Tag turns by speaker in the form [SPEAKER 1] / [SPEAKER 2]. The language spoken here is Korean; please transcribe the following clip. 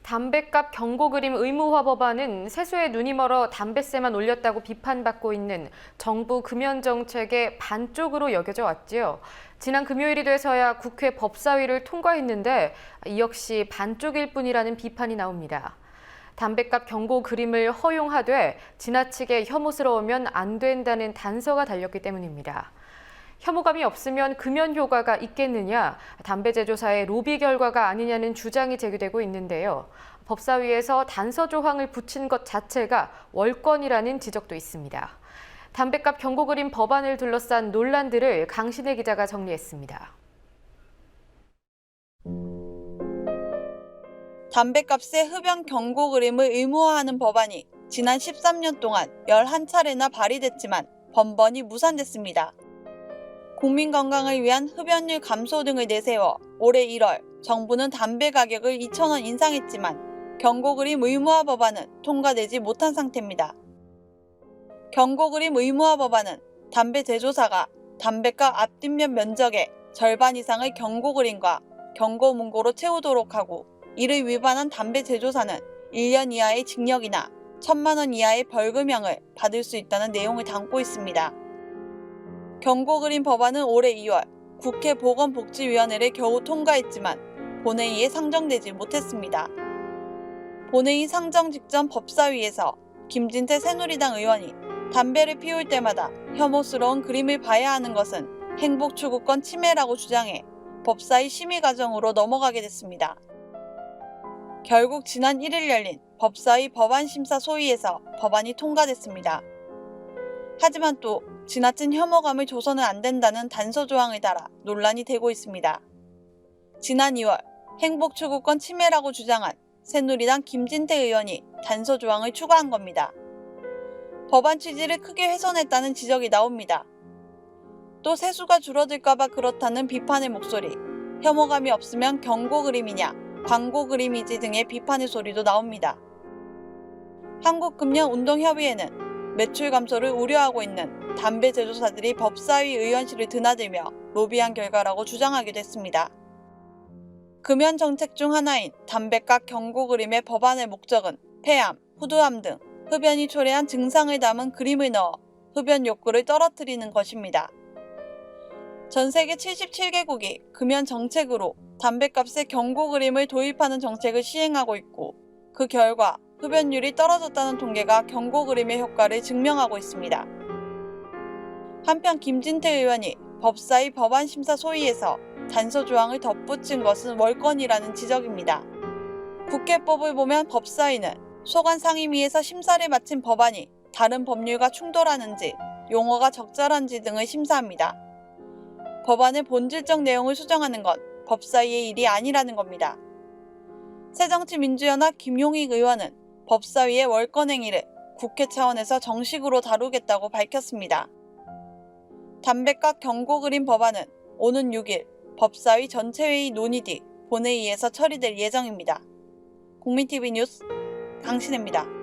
[SPEAKER 1] 담뱃값 경고 그림 의무화 법안은 세수에 눈이 멀어 담뱃세만 올렸다고 비판받고 있는 정부 금연 정책의 반쪽으로 여겨져 왔지요. 지난 금요일이 돼서야 국회 법사위를 통과했는데 이 역시 반쪽일 뿐이라는 비판이 나옵니다. 담뱃값 경고 그림을 허용하되 지나치게 혐오스러우면 안 된다는 단서가 달렸기 때문입니다. 혐오감이 없으면 금연 효과가 있겠느냐, 담배 제조사의 로비 결과가 아니냐는 주장이 제기되고 있는데요. 법사위에서 단서 조항을 붙인 것 자체가 월권이라는 지적도 있습니다. 담뱃값 경고 그림 법안을 둘러싼 논란들을 강신혜 기자가 정리했습니다.
[SPEAKER 2] 담뱃값의 흡연 경고 그림을 의무화하는 법안이 지난 13년 동안 11차례나 발의됐지만 번번이 무산됐습니다. 국민 건강을 위한 흡연율 감소 등을 내세워 올해 1월 정부는 담배 가격을 2,000원 인상했지만 경고 그림 의무화 법안은 통과되지 못한 상태입니다. 경고 그림 의무화 법안은 담배 제조사가 담뱃값 앞뒷면 면적의 절반 이상을 경고 그림과 경고 문구로 채우도록 하고 이를 위반한 담배 제조사는 1년 이하의 징역이나 1,000만 원 이하의 벌금형을 받을 수 있다는 내용을 담고 있습니다. 경고 그림 법안은 올해 2월 국회 보건복지위원회를 겨우 통과했지만 본회의에 상정되지 못했습니다. 본회의 상정 직전 법사위에서 김진태 새누리당 의원이 담배를 피울 때마다 혐오스러운 그림을 봐야 하는 것은 행복추구권 침해라고 주장해 법사위 심의 과정으로 넘어가게 됐습니다. 결국 지난 1일 열린 법사위 법안심사 소위에서 법안이 통과됐습니다. 하지만 또 지나친 혐오감을 줘서는 안 된다는 단서 조항을 달아 논란이 되고 있습니다. 지난 2월 행복추구권 침해라고 주장한 새누리당 김진태 의원이 단서 조항을 추가한 겁니다. 법안 취지를 크게 훼손했다는 지적이 나옵니다. 또 세수가 줄어들까봐 그렇다는 비판의 목소리, 혐오감이 없으면 경고 그림이냐, 광고 그림이지 등의 비판의 소리도 나옵니다. 한국금연운동협의회는 매출 감소를 우려하고 있는 담배 제조사들이 법사위 의원실을 드나들며 로비한 결과라고 주장하기도 했습니다. 금연 정책 중 하나인 담뱃값 경고 그림의 법안의 목적은 폐암, 후두암 등 흡연이 초래한 증상을 담은 그림을 넣어 흡연 욕구를 떨어뜨리는 것입니다. 전 세계 77개국이 금연 정책으로 담뱃값의 경고 그림을 도입하는 정책을 시행하고 있고 그 결과 흡연율이 떨어졌다는 통계가 경고 그림의 효과를 증명하고 있습니다. 한편 김진태 의원이 법사위 법안심사 소위에서 단서 조항을 덧붙인 것은 월권이라는 지적입니다. 국회법을 보면 법사위는 소관 상임위에서 심사를 마친 법안이 다른 법률과 충돌하는지, 용어가 적절한지 등을 심사합니다. 법안의 본질적 내용을 수정하는 건 법사위의 일이 아니라는 겁니다. 새정치민주연합 김용익 의원은 법사위의 월권 행위를 국회 차원에서 정식으로 다루겠다고 밝혔습니다. 담뱃값 경고 그림 법안은 오는 6일 법사위 전체회의 논의 뒤 본회의에서 처리될 예정입니다. 국민TV 뉴스 강신혜입니다.